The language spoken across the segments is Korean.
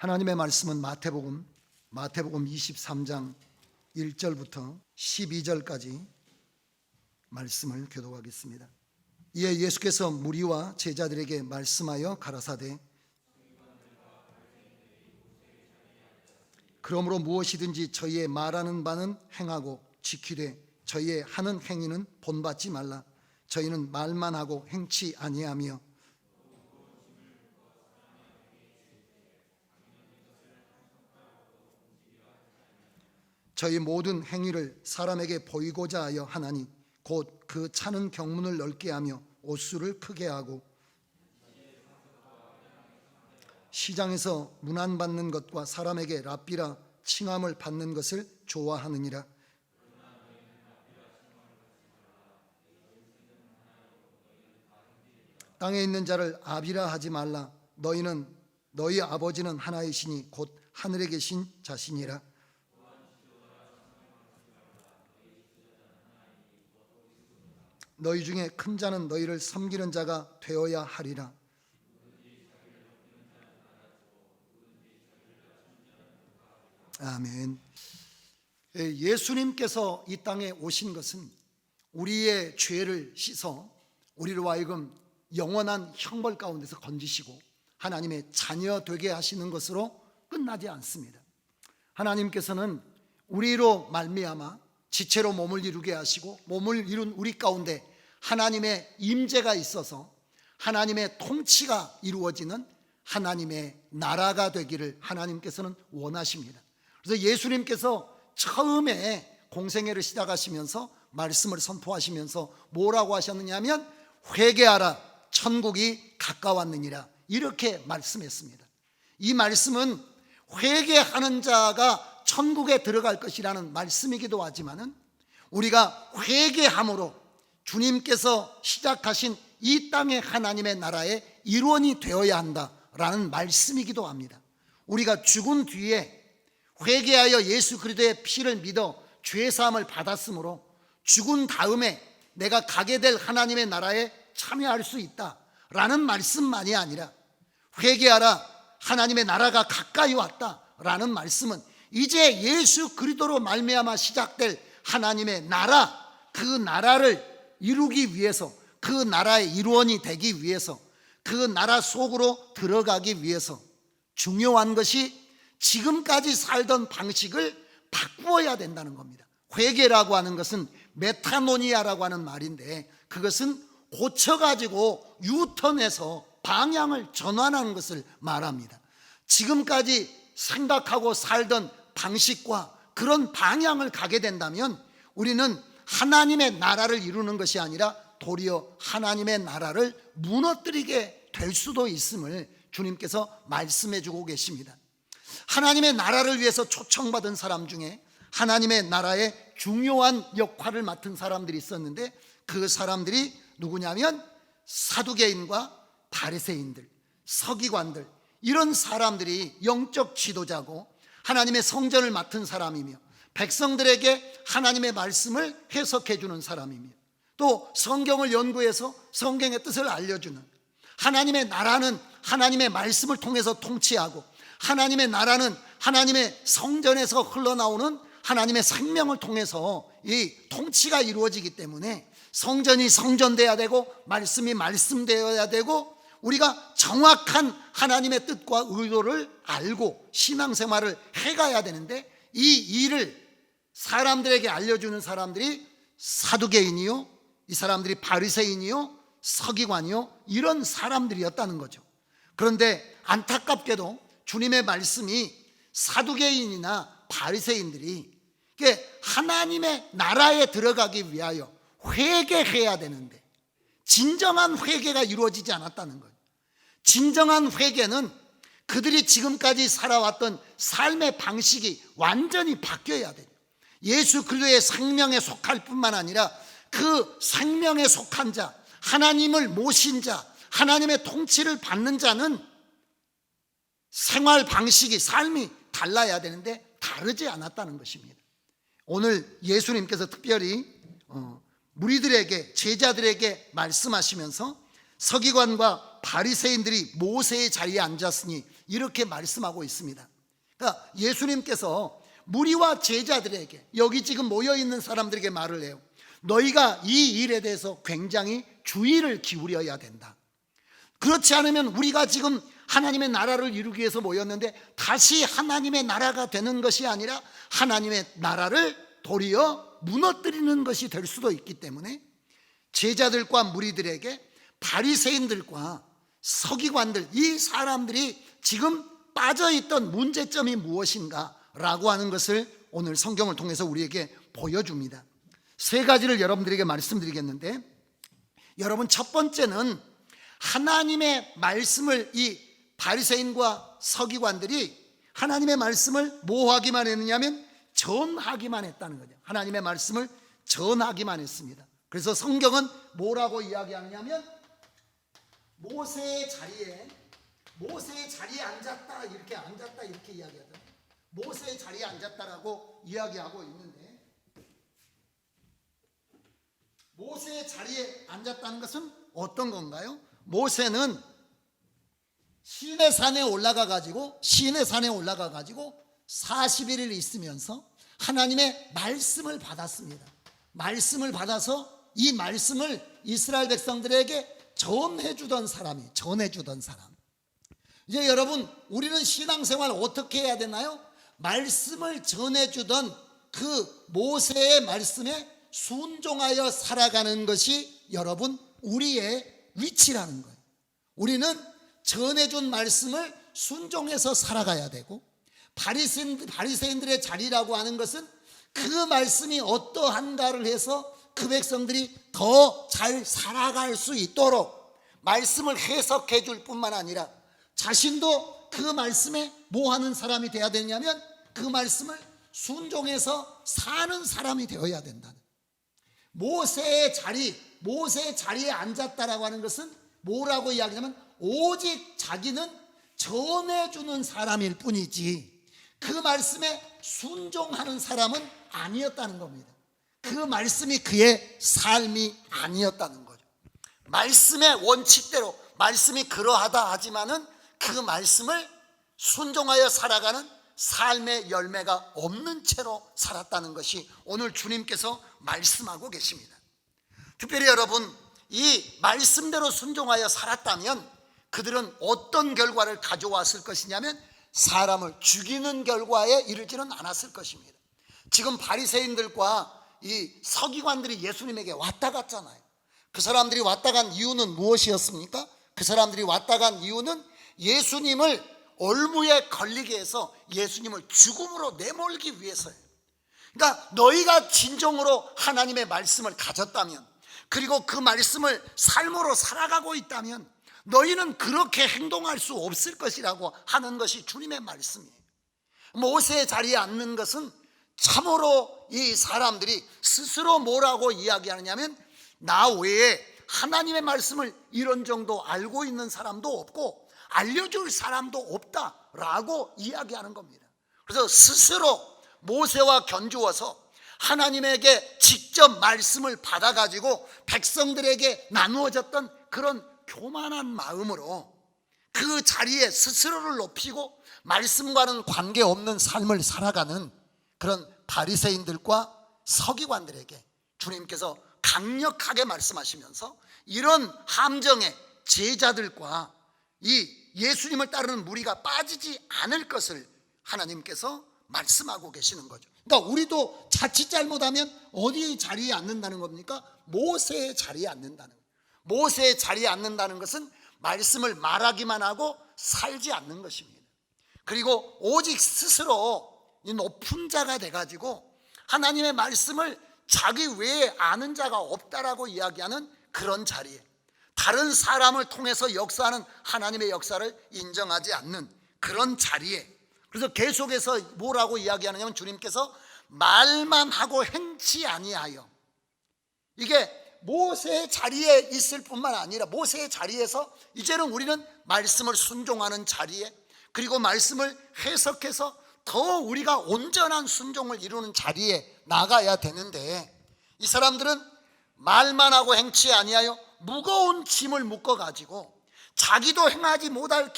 하나님의 말씀은 마태복음 23장 1절부터 12절까지 말씀을 교독하겠습니다. 이에 예수께서 무리와 제자들에게 말씀하여 가라사대 그러므로 무엇이든지 저희의 말하는 바는 행하고 지키되 저희의 하는 행위는 본받지 말라. 저희는 말만 하고 행치 아니하며 저희 모든 행위를 사람에게 보이고자 하여 하나니 곧 그 차는 경문을 넓게 하며 옷수를 크게 하고 시장에서 문안받는 것과 사람에게 랍비라 칭함을 받는 것을 좋아하느니라. 땅에 있는 자를 아비라 하지 말라. 너희 아버지는 하나이시니 곧 하늘에 계신 자신이라. 너희 중에 큰 자는 너희를 섬기는 자가 되어야 하리라. 아멘. 예수님께서 이 땅에 오신 것은 우리의 죄를 씻어 우리로 하여금 영원한 형벌 가운데서 건지시고 하나님의 자녀 되게 하시는 것으로 끝나지 않습니다. 하나님께서는 우리로 말미암아 지체로 몸을 이루게 하시고 몸을 이룬 우리 가운데 하나님의 임재가 있어서 하나님의 통치가 이루어지는 하나님의 나라가 되기를 하나님께서는 원하십니다. 그래서 예수님께서 처음에 공생애를 시작하시면서 말씀을 선포하시면서 뭐라고 하셨느냐 하면 회개하라 천국이 가까웠느니라 이렇게 말씀했습니다. 이 말씀은 회개하는 자가 천국에 들어갈 것이라는 말씀이기도 하지만은 우리가 회개함으로 주님께서 시작하신 이 땅의 하나님의 나라의 일원이 되어야 한다라는 말씀이기도 합니다. 우리가 죽은 뒤에 회개하여 예수 그리스도의 피를 믿어 죄사함을 받았으므로 죽은 다음에 내가 가게 될 하나님의 나라에 참여할 수 있다라는 말씀만이 아니라 회개하라 하나님의 나라가 가까이 왔다라는 말씀은 이제 예수 그리스도로 말미암아 시작될 하나님의 나라, 그 나라를 이루기 위해서, 그 나라의 일원이 되기 위해서, 그 나라 속으로 들어가기 위해서 중요한 것이 지금까지 살던 방식을 바꾸어야 된다는 겁니다. 회개라고 하는 것은 메타노니아라고 하는 말인데 그것은 고쳐가지고 유턴해서 방향을 전환하는 것을 말합니다. 지금까지 생각하고 살던 방식과 그런 방향을 가게 된다면 우리는 하나님의 나라를 이루는 것이 아니라 도리어 하나님의 나라를 무너뜨리게 될 수도 있음을 주님께서 말씀해 주고 계십니다. 하나님의 나라를 위해서 초청받은 사람 중에 하나님의 나라의 중요한 역할을 맡은 사람들이 있었는데 그 사람들이 누구냐면 사두개인과 바리새인들, 서기관들 이런 사람들이 영적 지도자고 하나님의 성전을 맡은 사람이며 백성들에게 하나님의 말씀을 해석해 주는 사람이며 또 성경을 연구해서 성경의 뜻을 알려주는 하나님의 나라는 하나님의 말씀을 통해서 통치하고 하나님의 나라는 하나님의 성전에서 흘러나오는 하나님의 생명을 통해서 이 통치가 이루어지기 때문에 성전이 성전되어야 되고 말씀이 말씀되어야 되고 우리가 정확한 하나님의 뜻과 의도를 알고 신앙생활을 해가야 되는데 이 일을 사람들에게 알려주는 사람들이 사두개인이요, 이 사람들이 바리새인이요, 서기관이요 이런 사람들이었다는 거죠. 그런데 안타깝게도 주님의 말씀이 사두개인이나 바리새인들이 하나님의 나라에 들어가기 위하여 회개해야 되는데 진정한 회개가 이루어지지 않았다는 거예요. 진정한 회개는 그들이 지금까지 살아왔던 삶의 방식이 완전히 바뀌어야 돼요. 예수 그리스도의 생명에 속할 뿐만 아니라 그 생명에 속한 자, 하나님을 모신 자, 하나님의 통치를 받는 자는 생활 방식이 삶이 달라야 되는데 다르지 않았다는 것입니다. 오늘 예수님께서 특별히 무리들에게 제자들에게 말씀하시면서 서기관과 바리새인들이 모세의 자리에 앉았으니 이렇게 말씀하고 있습니다. 그러니까 예수님께서 무리와 제자들에게, 여기 지금 모여있는 사람들에게 말을 해요. 너희가 이 일에 대해서 굉장히 주의를 기울여야 된다. 그렇지 않으면 우리가 지금 하나님의 나라를 이루기 위해서 모였는데 다시 하나님의 나라가 되는 것이 아니라 하나님의 나라를 도리어 무너뜨리는 것이 될 수도 있기 때문에 제자들과 무리들에게 바리새인들과 서기관들, 이 사람들이 지금 빠져있던 문제점이 무엇인가 라고 하는 것을 오늘 성경을 통해서 우리에게 보여줍니다. 세 가지를 여러분들에게 말씀드리겠는데, 여러분, 첫 번째는 하나님의 말씀을 이 바리새인과 서기관들이 하나님의 말씀을 뭐 하기만 했느냐면 전하기만 했다는 거죠. 하나님의 말씀을 전하기만 했습니다. 그래서 성경은 뭐라고 이야기하느냐면 모세의 자리에 앉았다 이렇게 이야기하잖아요. 모세의 자리에 앉았다라고 이야기하고 있는데, 모세의 자리에 앉았다는 것은 어떤 건가요? 모세는 시내산에 올라가 가지고 40일을 있으면서 하나님의 말씀을 받았습니다. 말씀을 받아서 이 말씀을 이스라엘 백성들에게 전해주던 사람. 이제 여러분, 우리는 신앙생활 어떻게 해야 되나요? 말씀을 전해주던 그 모세의 말씀에 순종하여 살아가는 것이 여러분 우리의 위치라는 거예요. 우리는 전해준 말씀을 순종해서 살아가야 되고, 바리새인들의 자리라고 하는 것은 그 말씀이 어떠한가를 해서 그 백성들이 더 잘 살아갈 수 있도록 말씀을 해석해 줄 뿐만 아니라 자신도 그 말씀에 뭐 하는 사람이 되어야 되냐면 그 말씀을 순종해서 사는 사람이 되어야 된다는, 모세의 자리에 앉았다라고 하는 것은 뭐라고 이야기하냐면 오직 자기는 전해주는 사람일 뿐이지 그 말씀에 순종하는 사람은 아니었다는 겁니다. 그 말씀이 그의 삶이 아니었다는 거죠. 말씀의 원칙대로 말씀이 그러하다 하지만은 그 말씀을 순종하여 살아가는 삶의 열매가 없는 채로 살았다는 것이 오늘 주님께서 말씀하고 계십니다. 특별히 여러분, 이 말씀대로 순종하여 살았다면 그들은 어떤 결과를 가져왔을 것이냐면 사람을 죽이는 결과에 이르지는 않았을 것입니다. 지금 바리새인들과 이 서기관들이 예수님에게 왔다 갔잖아요. 그 사람들이 왔다 간 이유는 무엇이었습니까? 그 사람들이 왔다 간 이유는 예수님을 올무에 걸리게 해서 예수님을 죽음으로 내몰기 위해서예요. 그러니까 너희가 진정으로 하나님의 말씀을 가졌다면, 그리고 그 말씀을 삶으로 살아가고 있다면 너희는 그렇게 행동할 수 없을 것이라고 하는 것이 주님의 말씀이에요. 모세의 자리에 앉는 것은 참으로 이 사람들이 스스로 뭐라고 이야기하느냐면 나 외에 하나님의 말씀을 이런 정도 알고 있는 사람도 없고 알려줄 사람도 없다라고 이야기하는 겁니다. 그래서 스스로 모세와 견주어서 하나님에게 직접 말씀을 받아가지고 백성들에게 나누어졌던 그런 교만한 마음으로 그 자리에 스스로를 높이고 말씀과는 관계없는 삶을 살아가는 그런 바리새인들과 서기관들에게 주님께서 강력하게 말씀하시면서 이런 함정에 제자들과 이 예수님을 따르는 무리가 빠지지 않을 것을 하나님께서 말씀하고 계시는 거죠. 그러니까 우리도 자칫 잘못하면 어디 자리에 앉는다는 겁니까? 모세의 자리에 앉는다는 거예요. 모세의 자리에 앉는다는 것은 말씀을 말하기만 하고 살지 않는 것입니다. 그리고 오직 스스로 이 높은 자가 돼가지고 하나님의 말씀을 자기 외에 아는 자가 없다라고 이야기하는 그런 자리에, 다른 사람을 통해서 역사하는 하나님의 역사를 인정하지 않는 그런 자리에, 그래서 계속해서 뭐라고 이야기하느냐면 주님께서 말만 하고 행치 아니하여, 이게 모세의 자리에 있을 뿐만 아니라 모세의 자리에서 이제는 우리는 말씀을 순종하는 자리에, 그리고 말씀을 해석해서 더 우리가 온전한 순종을 이루는 자리에 나가야 되는데, 이 사람들은 말만 하고 행치 아니하여 무거운 짐을 묶어가지고 자기도 행하지 못할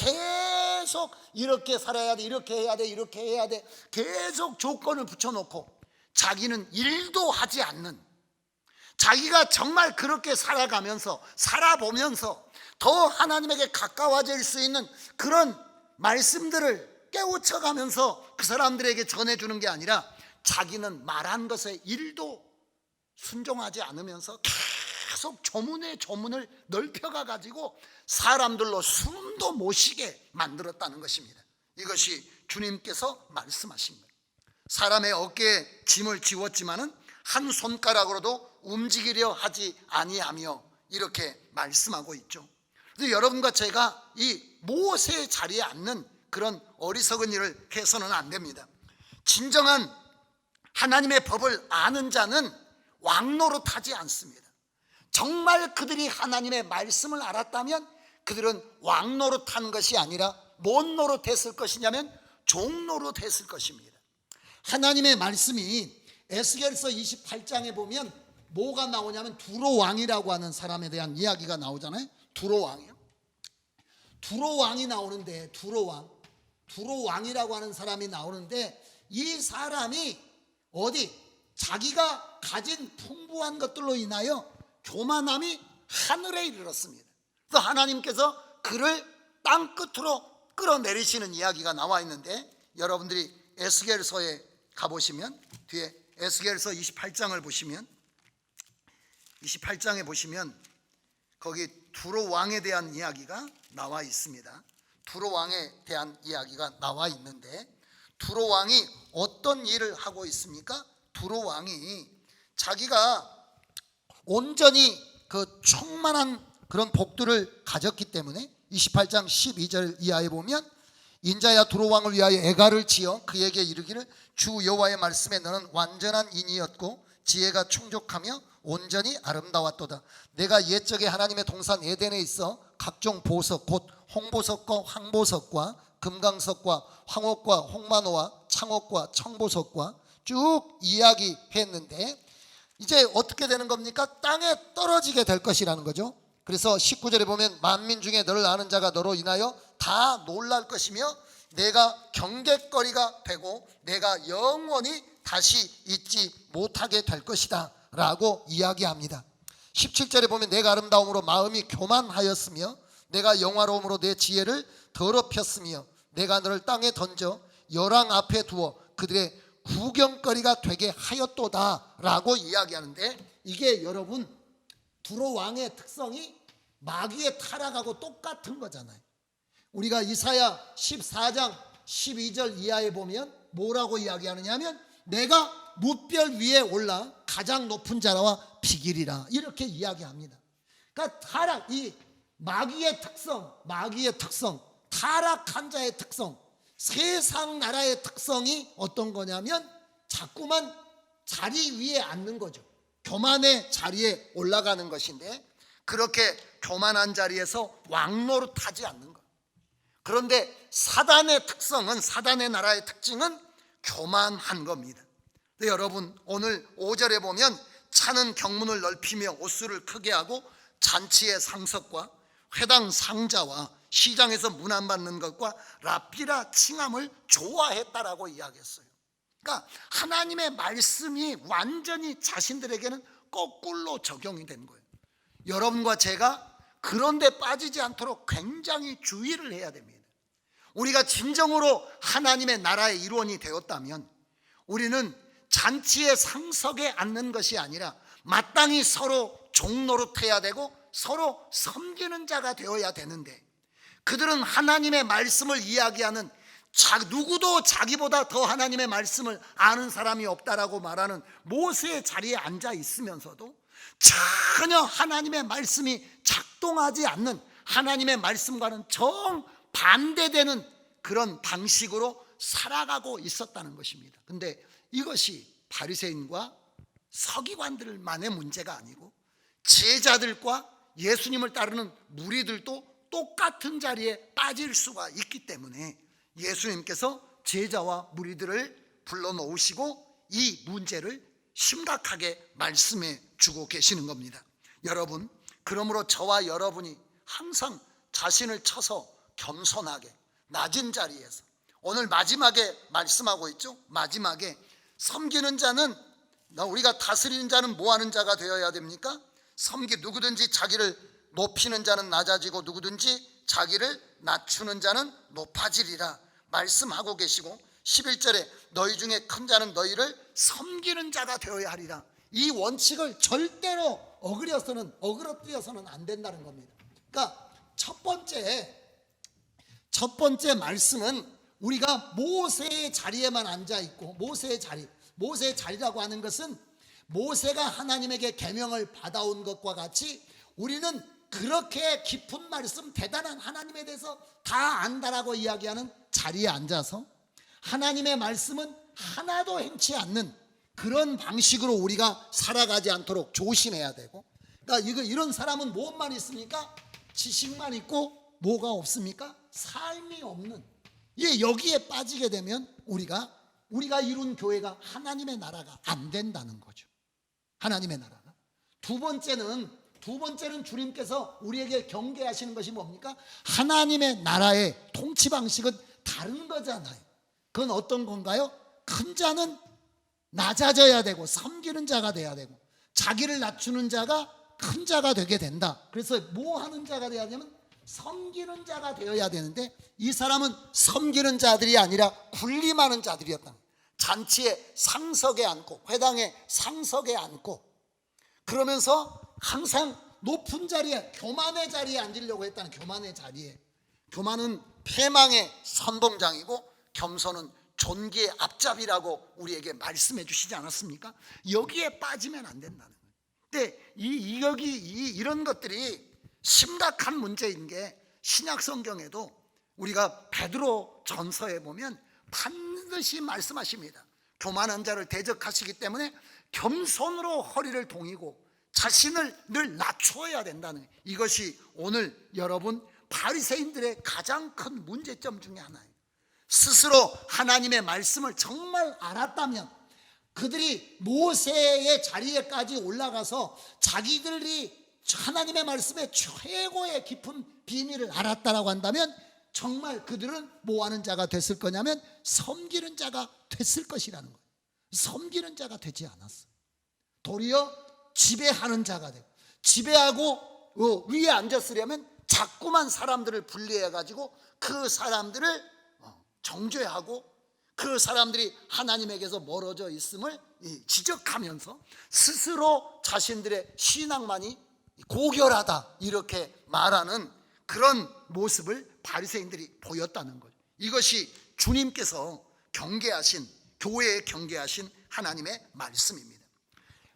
계속 이렇게 살아야 돼, 이렇게 해야 돼, 이렇게 해야 돼, 계속 조건을 붙여놓고 자기는 일도 하지 않는, 자기가 정말 그렇게 살아가면서 살아보면서 더 하나님에게 가까워질 수 있는 그런 말씀들을 깨우쳐가면서 그 사람들에게 전해주는 게 아니라 자기는 말한 것에 일도 순종하지 않으면서 계속 조문에 조문을 넓혀가 가지고 사람들로 숨도 못 쉬게 만들었다는 것입니다. 이것이 주님께서 말씀하신 거예요. 사람의 어깨에 짐을 지웠지만은 한 손가락으로도 움직이려 하지 아니하며 이렇게 말씀하고 있죠. 그래서 여러분과 제가 이 모세의 자리에 앉는 그런 어리석은 일을 해서는 안 됩니다. 진정한 하나님의 법을 아는 자는 왕노릇하지 않습니다. 정말 그들이 하나님의 말씀을 알았다면 그들은 왕노릇한 것이 아니라 뭔 노릇했을 것이냐면 종노릇했을 것입니다. 하나님의 말씀이 에스겔서 28장에 보면 뭐가 나오냐면 두로 왕이라고 하는 사람에 대한 이야기가 나오잖아요. 두로 왕이요. 두로 왕이 나오는데 두로 왕이라고 하는 사람이 나오는데 이 사람이 어디 자기가 가진 풍부한 것들로 인하여 교만함이 하늘에 이르렀습니다. 그래서 하나님께서 그를 땅 끝으로 끌어내리시는 이야기가 나와 있는데 여러분들이 에스겔서에 가보시면 뒤에 에스겔서 28장을 보시면 28장에 보시면 거기 두로 왕에 대한 이야기가 나와 있습니다. 두로 왕에 대한 이야기가 나와 있는데 두로 왕이 어떤 일을 하고 있습니까? 두로 왕이 자기가 온전히 그 충만한 그런 복들을 가졌기 때문에 28장 12절 이하에 보면 인자야 두로 왕을 위하여 애가를 지어 그에게 이르기를 주 여호와의 말씀에 너는 완전한 인이었고 지혜가 충족하며 온전히 아름다웠도다. 내가 옛적에 하나님의 동산 에덴에 있어 각종 보석 곧 홍보석과 황보석과 금강석과 황옥과 홍만호와 창옥과 청보석과 쭉 이야기했는데 이제 어떻게 되는 겁니까? 땅에 떨어지게 될 것이라는 거죠. 그래서 19절에 보면 만민 중에 너를 아는 자가 너로 인하여 다 놀랄 것이며 내가 경계거리가 되고 내가 영원히 다시 잊지 못하게 될 것이다 라고 이야기합니다. 17절에 보면 내가 아름다움으로 마음이 교만하였으며 내가 영화로움으로 내 지혜를 더럽혔으며 내가 너를 땅에 던져 열왕 앞에 두어 그들의 구경거리가 되게 하였도다 라고 이야기하는데 이게 여러분 두로 왕의 특성이 마귀의 타락하고 똑같은 거잖아요. 우리가 이사야 14장 12절 이하에 보면 뭐라고 이야기하느냐 하면 내가 무별 위에 올라 가장 높은 자라와 비기리라 이렇게 이야기합니다. 그러니까 타락, 이 마귀의 특성, 타락한 자의 특성, 세상 나라의 특성이 어떤 거냐면 자꾸만 자리 위에 앉는 거죠. 교만의 자리에 올라가는 것인데 그렇게 교만한 자리에서 왕노릇하지 않는 것. 그런데 사단의 특성은, 사단의 나라의 특징은 교만한 겁니다. 근데 여러분 오늘 5절에 보면 차는 경문을 넓히며 옷수를 크게 하고 잔치의 상석과 회당 상자와 시장에서 문안 받는 것과 라피라 칭함을 좋아했다라고 이야기했어요. 그러니까 하나님의 말씀이 완전히 자신들에게는 거꾸로 적용이 된 거예요. 여러분과 제가 그런 데 빠지지 않도록 굉장히 주의를 해야 됩니다. 우리가 진정으로 하나님의 나라의 일원이 되었다면 우리는 잔치의 상석에 앉는 것이 아니라 마땅히 서로 종노릇해야 되고 서로 섬기는 자가 되어야 되는데 그들은 하나님의 말씀을 이야기하는 누구도 자기보다 더 하나님의 말씀을 아는 사람이 없다라고 말하는 모세의 자리에 앉아 있으면서도 전혀 하나님의 말씀이 작동하지 않는 하나님의 말씀과는 정반대되는 그런 방식으로 살아가고 있었다는 것입니다. 근데 이것이 바리새인과 서기관들만의 문제가 아니고 제자들과 예수님을 따르는 무리들도 똑같은 자리에 빠질 수가 있기 때문에 예수님께서 제자와 무리들을 불러놓으시고 이 문제를 심각하게 말씀해 주고 계시는 겁니다. 여러분, 그러므로 저와 여러분이 항상 자신을 쳐서 겸손하게 낮은 자리에서. 오늘 마지막에 말씀하고 있죠. 마지막에 섬기는 자는, 우리가 다스리는 자는 뭐 하는 자가 되어야 됩니까? 누구든지 자기를 높이는 자는 낮아지고 누구든지 자기를 낮추는 자는 높아지리라 말씀하고 계시고, 11절에 너희 중에 큰 자는 너희를 섬기는 자가 되어야 하리라. 이 원칙을 절대로 어그러뜨려서는 안 된다는 겁니다. 그러니까 첫 번째 말씀은 우리가 모세의 자리에만 앉아 있고, 모세의 자리라고 하는 것은 모세가 하나님에게 계명을 받아온 것과 같이 우리는 그렇게 깊은 말씀, 대단한 하나님에 대해서 다 안다라고 이야기하는 자리에 앉아서 하나님의 말씀은 하나도 행치 않는 그런 방식으로 우리가 살아가지 않도록 조심해야 되고, 그러니까 이런 사람은 무엇만 있습니까? 지식만 있고 뭐가 없습니까? 삶이 없는. 여기에 빠지게 되면 우리가 이룬 교회가, 하나님의 나라가 안 된다는 거죠. 하나님의 나라가. 두 번째는 주님께서 우리에게 경계하시는 것이 뭡니까? 하나님의 나라의 통치 방식은 다른 거잖아요. 그건 어떤 건가요? 큰 자는 낮아져야 되고 섬기는 자가 돼야 되고, 자기를 낮추는 자가 큰 자가 되게 된다. 그래서 뭐 하는 자가 돼야 되냐면 섬기는 자가 되어야 되는데, 이 사람은 섬기는 자들이 아니라 군림하는 자들이었다. 잔치의 상석에 앉고, 회당의 상석에 앉고, 그러면서 항상 높은 자리에, 교만의 자리에 앉으려고 했다는. 교만의 자리에. 교만은 패망의 선봉장이고 겸손은 존귀의 앞잡이라고 우리에게 말씀해 주시지 않았습니까? 여기에 빠지면 안 된다는 거예요. 근데 이런 것들이 심각한 문제인 게, 신약 성경에도 우리가 베드로 전서에 보면 반드시 말씀하십니다. 교만한 자를 대적하시기 때문에 겸손으로 허리를 동이고 자신을 늘 낮추어야 된다는 거예요. 이것이 오늘 여러분 바리새인들의 가장 큰 문제점 중에 하나예요. 스스로 하나님의 말씀을 정말 알았다면, 그들이 모세의 자리에까지 올라가서 자기들이 하나님의 말씀의 최고의 깊은 비밀을 알았다라고 한다면, 정말 그들은 뭐 하는 자가 됐을 거냐면 섬기는 자가 됐을 것이라는 거예요. 섬기는 자가 되지 않았어. 도리어 지배하는 자가 되고, 지배하고 위에 앉았으려면 자꾸만 사람들을 분리해가지고 그 사람들을 정죄하고, 그 사람들이 하나님에게서 멀어져 있음을 지적하면서 스스로 자신들의 신앙만이 고결하다 이렇게 말하는 그런 모습을 바리새인들이 보였다는 거죠. 이것이 주님께서 경계하신, 교회에 경계하신 하나님의 말씀입니다.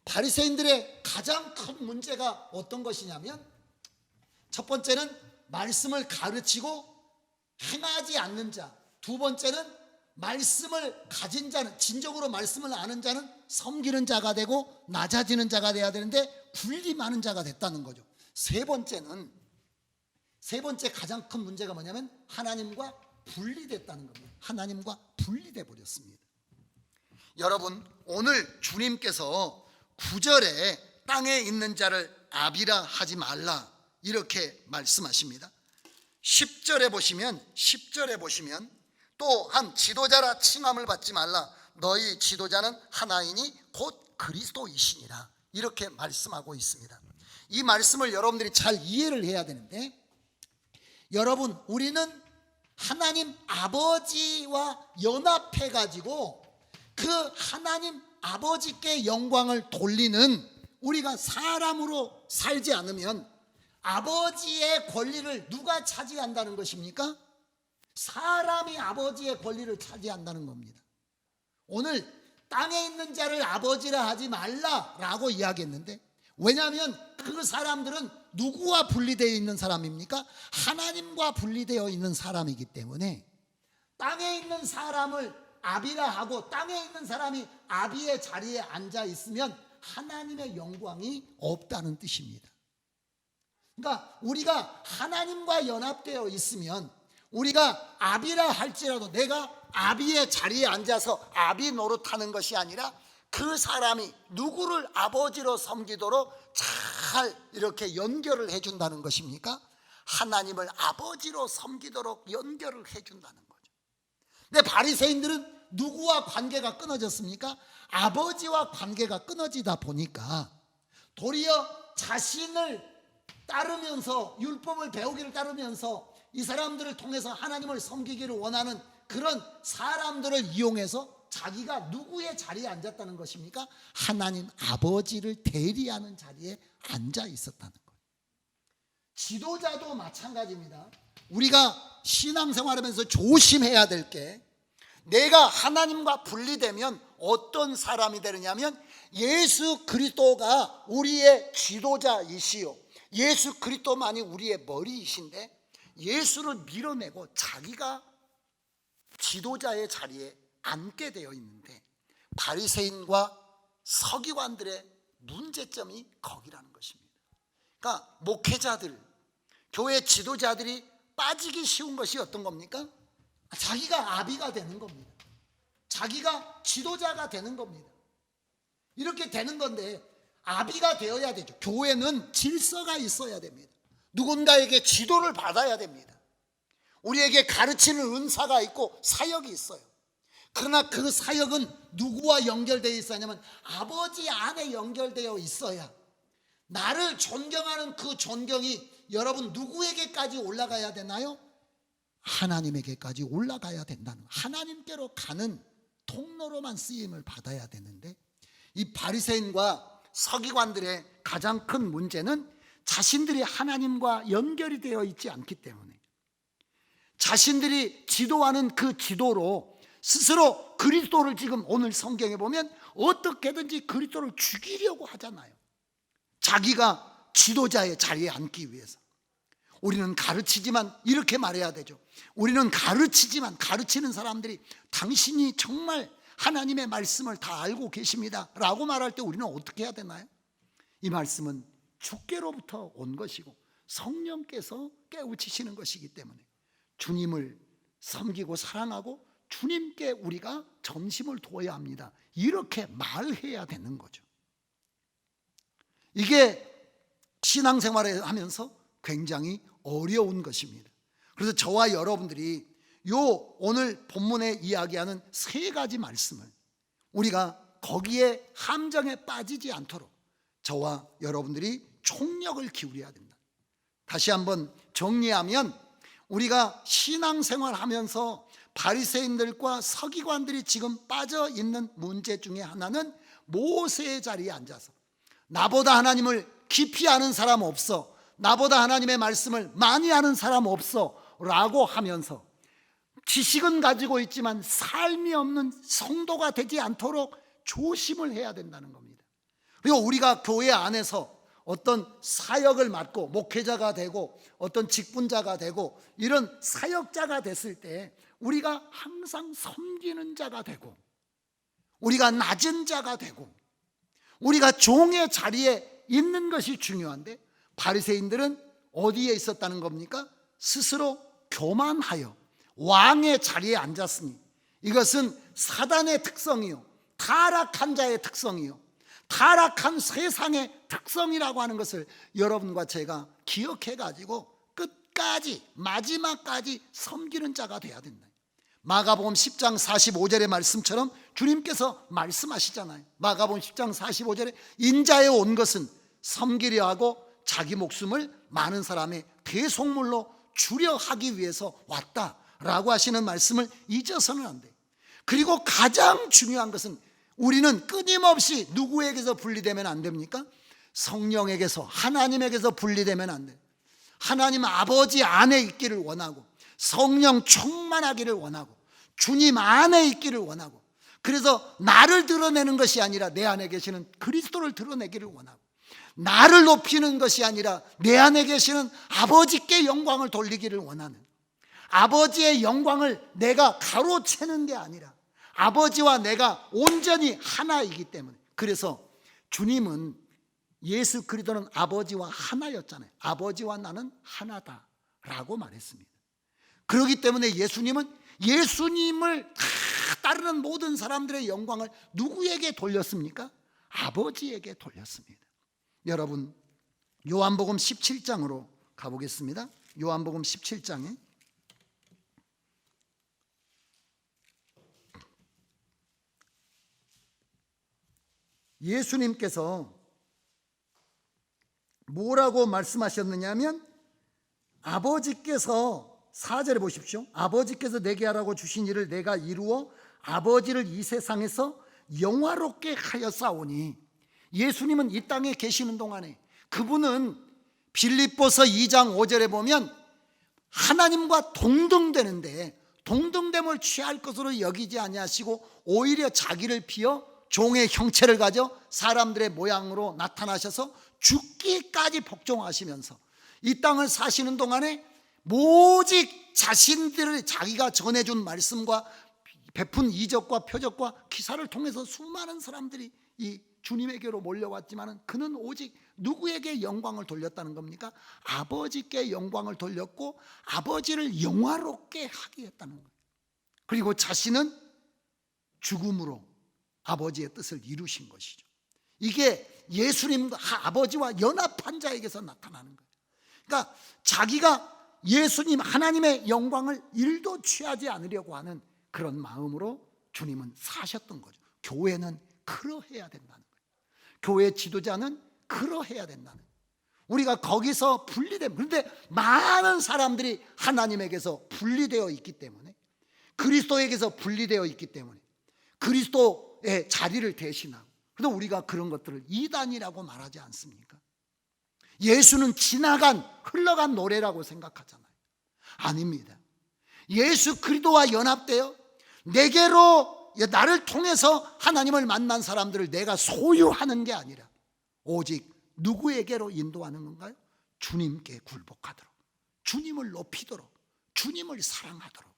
바리새인들의 가장 큰 문제가 어떤 것이냐면, 첫 번째는 말씀을 가르치고 행하지 않는 자, 두 번째는 말씀을 가진 자는, 진정으로 말씀을 아는 자는 섬기는 자가 되고 낮아지는 자가 돼야 되는데 군림하는 자가 됐다는 거죠. 세 번째 가장 큰 문제가 뭐냐면 하나님과 분리됐다는 겁니다. 하나님과 분리돼 버렸습니다. 여러분, 오늘 주님께서 9절에 땅에 있는 자를 아비라 하지 말라 이렇게 말씀하십니다. 10절에 보시면 또한 지도자라 칭함을 받지 말라. 너희 지도자는 하나이니 곧 그리스도이시니라. 이렇게 말씀하고 있습니다. 이 말씀을 여러분들이 잘 이해를 해야 되는데, 여러분, 우리는 하나님 아버지와 연합해 가지고 그 하나님 아버지께 영광을 돌리는, 우리가 사람으로 살지 않으면 아버지의 권리를 누가 차지한다는 것입니까? 사람이 아버지의 권리를 차지한다는 겁니다. 오늘 땅에 있는 자를 아버지라 하지 말라라고 이야기했는데, 왜냐하면 그 사람들은 누구와 분리되어 있는 사람입니까? 하나님과 분리되어 있는 사람이기 때문에 땅에 있는 사람을 아비라 하고 땅에 있는 사람이 아비의 자리에 앉아 있으면 하나님의 영광이 없다는 뜻입니다. 그러니까 우리가 하나님과 연합되어 있으면, 우리가 아비라 할지라도 내가 아비의 자리에 앉아서 아비 노릇하는 것이 아니라 그 사람이 누구를 아버지로 섬기도록 잘 이렇게 연결을 해준다는 것입니까? 하나님을 아버지로 섬기도록 연결을 해준다는 거죠. 근데 바리새인들은 누구와 관계가 끊어졌습니까? 아버지와 관계가 끊어지다 보니까 도리어 자신을 따르면서, 율법을 배우기를 따르면서 이 사람들을 통해서 하나님을 섬기기를 원하는 그런 사람들을 이용해서 자기가 누구의 자리에 앉았다는 것입니까? 하나님 아버지를 대리하는 자리에 앉아 있었다는 거예요. 지도자도 마찬가지입니다. 우리가 신앙생활하면서 조심해야 될 게, 내가 하나님과 분리되면 어떤 사람이 되느냐면 예수 그리스도가 우리의 지도자이시요, 예수 그리스도만이 우리의 머리이신데 예수를 밀어내고 자기가 지도자의 자리에 앉게 되어 있는데, 바리새인과 서기관들의 문제점이 거기라는 것입니다. 그러니까 목회자들, 교회 지도자들이 빠지기 쉬운 것이 어떤 겁니까? 자기가 아비가 되는 겁니다. 자기가 지도자가 되는 겁니다. 이렇게 되는 건데 아비가 되어야 되죠. 교회는 질서가 있어야 됩니다. 누군가에게 지도를 받아야 됩니다. 우리에게 가르치는 은사가 있고 사역이 있어요. 그러나 그 사역은 누구와 연결되어 있어야냐면 아버지 안에 연결되어 있어야, 나를 존경하는 그 존경이 여러분 누구에게까지 올라가야 되나요? 하나님에게까지 올라가야 된다는, 하나님께로 가는 통로로만 쓰임을 받아야 되는데, 이 바리새인과 서기관들의 가장 큰 문제는 자신들이 하나님과 연결이 되어 있지 않기 때문에, 자신들이 지도하는 그 지도로 스스로 그리스도를, 지금 오늘 성경에 보면 어떻게든지 그리스도를 죽이려고 하잖아요. 자기가 지도자의 자리에 앉기 위해서. 우리는 가르치지만 이렇게 말해야 되죠. 우리는 가르치지만 가르치는 사람들이 당신이 정말 하나님의 말씀을 다 알고 계십니다 라고 말할 때 우리는 어떻게 해야 되나요? 이 말씀은 주께로부터 온 것이고 성령께서 깨우치시는 것이기 때문에 주님을 섬기고 사랑하고 주님께 우리가 전심을 두어야 합니다, 이렇게 말해야 되는 거죠. 이게 신앙생활을 하면서 굉장히 어려운 것입니다. 그래서 저와 여러분들이 요 오늘 본문에 이야기하는 세 가지 말씀을 우리가 거기에 함정에 빠지지 않도록 저와 여러분들이 총력을 기울여야 됩니다. 다시 한번 정리하면, 우리가 신앙생활하면서 바리새인들과 서기관들이 지금 빠져 있는 문제 중에 하나는 모세의 자리에 앉아서 나보다 하나님을 깊이 아는 사람 없어, 나보다 하나님의 말씀을 많이 아는 사람 없어 라고 하면서 지식은 가지고 있지만 삶이 없는 성도가 되지 않도록 조심을 해야 된다는 겁니다. 그리고 우리가 교회 안에서 어떤 사역을 맡고 목회자가 되고 어떤 직분자가 되고 이런 사역자가 됐을 때 우리가 항상 섬기는 자가 되고, 우리가 낮은 자가 되고, 우리가 종의 자리에 있는 것이 중요한데, 바리새인들은 어디에 있었다는 겁니까? 스스로 교만하여 왕의 자리에 앉았으니, 이것은 사단의 특성이요, 타락한 자의 특성이요, 타락한 세상의 특성이라고 하는 것을 여러분과 제가 기억해 가지고 끝까지 마지막까지 섬기는 자가 돼야 된다. 마가복음 10장 45절의 말씀처럼 주님께서 말씀하시잖아요. 마가복음 10장 45절에 인자에 온 것은 섬기려 하고 자기 목숨을 많은 사람의 대속물로 주려 하기 위해서 왔다라고 하시는 말씀을 잊어서는 안 돼요. 그리고 가장 중요한 것은 우리는 끊임없이 누구에게서 분리되면 안 됩니까? 성령에게서, 하나님에게서 분리되면 안 돼요. 하나님 아버지 안에 있기를 원하고, 성령 충만하기를 원하고, 주님 안에 있기를 원하고, 그래서 나를 드러내는 것이 아니라 내 안에 계시는 그리스도를 드러내기를 원하고, 나를 높이는 것이 아니라 내 안에 계시는 아버지께 영광을 돌리기를 원하는, 아버지의 영광을 내가 가로채는 게 아니라 아버지와 내가 온전히 하나이기 때문에, 그래서 주님은, 예수 그리스도는 아버지와 하나였잖아요. 아버지와 나는 하나다 라고 말했습니다. 그렇기 때문에 예수님을 다 따르는 모든 사람들의 영광을 누구에게 돌렸습니까? 아버지에게 돌렸습니다. 여러분, 요한복음 17장으로 가보겠습니다. 요한복음 17장에 예수님께서 뭐라고 말씀하셨느냐면 아버지께서 4절에 보십시오. 아버지께서 내게 하라고 주신 일을 내가 이루어 아버지를 이 세상에서 영화롭게 하였사오니, 예수님은 이 땅에 계시는 동안에 그분은 빌립보서 2장 5절에 보면 하나님과 동등되는데 동등됨을 취할 것으로 여기지 아니하시고 오히려 자기를 비어 종의 형체를 가져 사람들의 모양으로 나타나셔서 죽기까지 복종하시면서 이 땅을 사시는 동안에 오직 자신들을 자기가 전해준 말씀과 베푼 이적과 표적과 기사를 통해서 수많은 사람들이 이 주님에게로 몰려왔지만 그는 오직 누구에게 영광을 돌렸다는 겁니까? 아버지께 영광을 돌렸고 아버지를 영화롭게 하게 했다는 거예요. 그리고 자신은 죽음으로 아버지의 뜻을 이루신 것이죠. 이게 예수님과 아버지와 연합한 자에게서 나타나는 거예요. 그러니까 자기가 예수님 하나님의 영광을 일도 취하지 않으려고 하는 그런 마음으로 주님은 사셨던 거죠. 교회는 그러해야 된다는 거예요. 교회 지도자는 그러해야 된다는 거예요. 우리가 거기서 분리되면, 그런데 많은 사람들이 하나님에게서 분리되어 있기 때문에, 그리스도에게서 분리되어 있기 때문에 그리스도의 자리를 대신하고, 그래서 우리가 그런 것들을 이단이라고 말하지 않습니까? 예수는 지나간 흘러간 노래라고 생각하잖아요. 아닙니다. 예수 그리스도와 연합되어 내게로 나를 통해서 하나님을 만난 사람들을 내가 소유하는 게 아니라 오직 누구에게로 인도하는 건가요? 주님께 굴복하도록, 주님을 높이도록, 주님을 사랑하도록.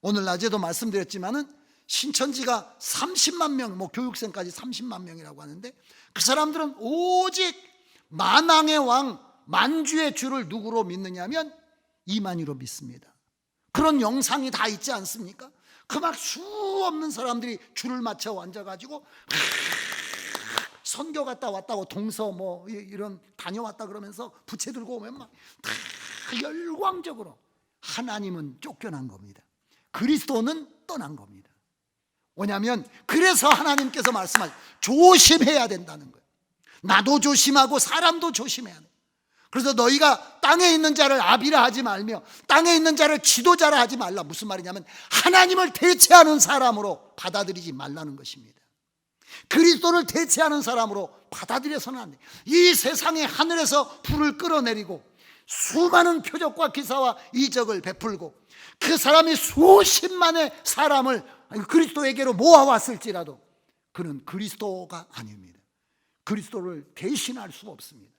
오늘 낮에도 말씀드렸지만은 신천지가 30만 명, 교육생까지 30만 명이라고 하는데 그 사람들은 오직 만왕의 왕, 만주의 주를 누구로 믿느냐면 이만희로 믿습니다. 그런 영상이 다 있지 않습니까? 그 막 수 없는 사람들이 줄을 맞춰 앉아가지고 선교 갔다 왔다고 동서 이런 다녀왔다 그러면서 부채 들고 오면 막 다 열광적으로. 하나님은 쫓겨난 겁니다. 그리스도는 떠난 겁니다. 뭐냐면 그래서 하나님께서 말씀하시죠. 조심해야 된다는 거예요. 나도 조심하고 사람도 조심해야 돼. 그래서 너희가 땅에 있는 자를 아비라 하지 말며 땅에 있는 자를 지도자라 하지 말라. 무슨 말이냐면 하나님을 대체하는 사람으로 받아들이지 말라는 것입니다. 그리스도를 대체하는 사람으로 받아들여서는 안 돼. 이 세상의 하늘에서 불을 끌어내리고 수많은 표적과 기사와 이적을 베풀고 그 사람이 수십만의 사람을 그리스도에게로 모아왔을지라도 그는 그리스도가 아닙니다. 그리스도를 대신할 수 없습니다.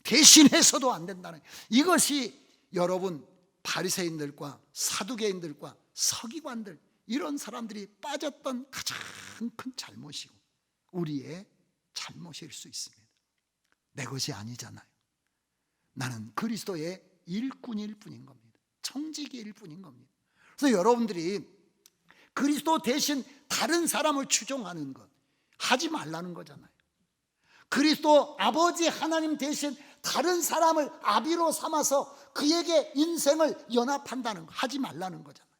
대신해서도 안 된다는, 이것이 여러분 바리새인들과 사두개인들과 서기관들 이런 사람들이 빠졌던 가장 큰 잘못이고 우리의 잘못일 수 있습니다. 내 것이 아니잖아요. 나는 그리스도의 일꾼일 뿐인 겁니다. 청지기일 뿐인 겁니다. 그래서 여러분들이 그리스도 대신 다른 사람을 추종하는 것 하지 말라는 거잖아요. 그리스도 아버지 하나님 대신 다른 사람을 아비로 삼아서 그에게 인생을 연합한다는 거 하지 말라는 거잖아요.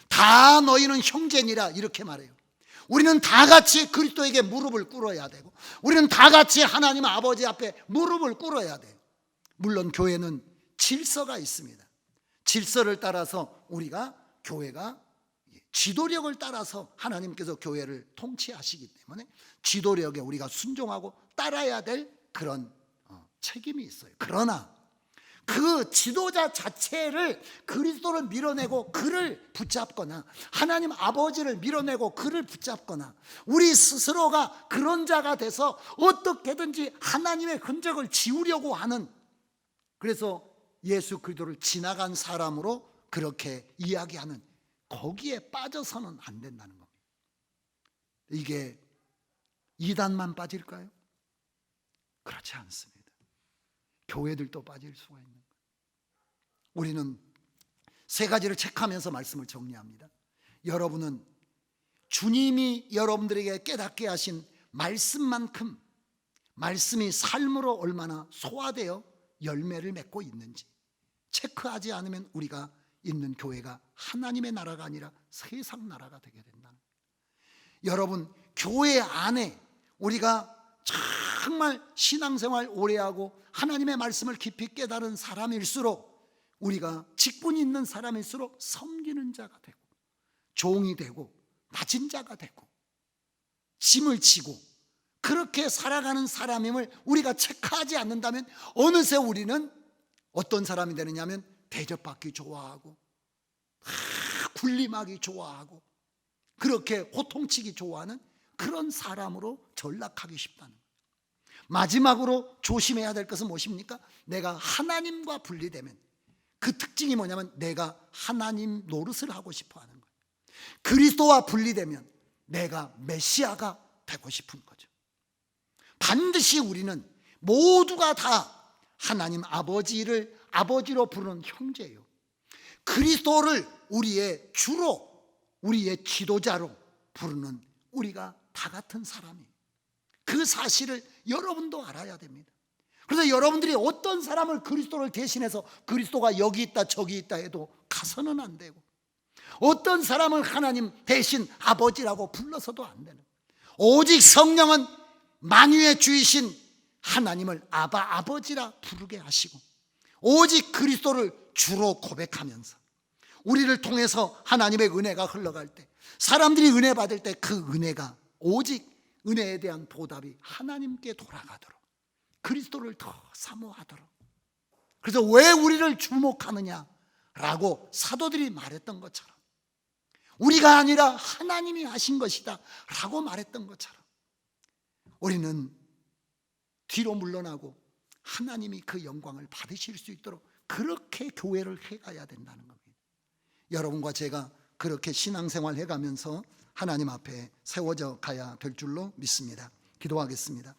다 너희는 형제니라 이렇게 말해요. 우리는 다 같이 그리스도에게 무릎을 꿇어야 되고 우리는 다 같이 하나님 아버지 앞에 무릎을 꿇어야 돼요. 물론 교회는 질서가 있습니다. 질서를 따라서 우리가 교회가 지도력을 따라서 하나님께서 교회를 통치하시기 때문에 지도력에 우리가 순종하고 따라야 될 그런 책임이 있어요. 그러나 그 지도자 자체를 그리스도를 밀어내고 그를 붙잡거나 하나님 아버지를 밀어내고 그를 붙잡거나 우리 스스로가 그런 자가 돼서 어떻게든지 하나님의 흔적을 지우려고 하는, 그래서 예수 그리스도를 지나간 사람으로 그렇게 이야기하는, 거기에 빠져서는 안 된다는 겁니다. 이게 이단만 빠질까요? 그렇지 않습니다. 교회들도 빠질 수가 있는 거예요. 우리는 세 가지를 체크하면서 말씀을 정리합니다. 여러분은 주님이 여러분들에게 깨닫게 하신 말씀만큼 말씀이 삶으로 얼마나 소화되어 열매를 맺고 있는지 체크하지 않으면 우리가 있는 교회가 하나님의 나라가 아니라 세상 나라가 되게 된다는 거예요. 여러분, 교회 안에 우리가 정말 신앙생활 오래 하고 하나님의 말씀을 깊이 깨달은 사람일수록, 우리가 직분이 있는 사람일수록 섬기는 자가 되고 종이 되고 낮은 자가 되고 짐을 지고 그렇게 살아가는 사람임을 우리가 체크하지 않는다면 어느새 우리는 어떤 사람이 되느냐면 대접받기 좋아하고 군림하기 좋아하고 그렇게 호통치기 좋아하는 그런 사람으로 전락하기 쉽다는 거예요. 마지막으로 조심해야 될 것은 무엇입니까? 내가 하나님과 분리되면 그 특징이 뭐냐면 내가 하나님 노릇을 하고 싶어 하는 거예요. 그리스도와 분리되면 내가 메시아가 되고 싶은 거죠. 반드시 우리는 모두가 다 하나님 아버지를 아버지로 부르는 형제예요. 그리스도를 우리의 주로, 우리의 지도자로 부르는 우리가 다 같은 사람이에요. 그 사실을 여러분도 알아야 됩니다. 그래서 여러분들이 어떤 사람을 그리스도를 대신해서 그리스도가 여기 있다 저기 있다 해도 가서는 안 되고, 어떤 사람을 하나님 대신 아버지라고 불러서도 안 되는, 오직 성령은 만유의 주이신 하나님을 아바 아버지라 부르게 하시고 오직 그리스도를 주로 고백하면서 우리를 통해서 하나님의 은혜가 흘러갈 때, 사람들이 은혜 받을 때 그 은혜가 오직 은혜에 대한 보답이 하나님께 돌아가도록, 그리스도를 더 사모하도록. 그래서 왜 우리를 주목하느냐라고 사도들이 말했던 것처럼, 우리가 아니라 하나님이 하신 것이다 라고 말했던 것처럼 우리는 뒤로 물러나고 하나님이 그 영광을 받으실 수 있도록 그렇게 교회를 해가야 된다는 겁니다. 여러분과 제가 그렇게 신앙생활 해가면서 하나님 앞에 세워져 가야 될 줄로 믿습니다. 기도하겠습니다.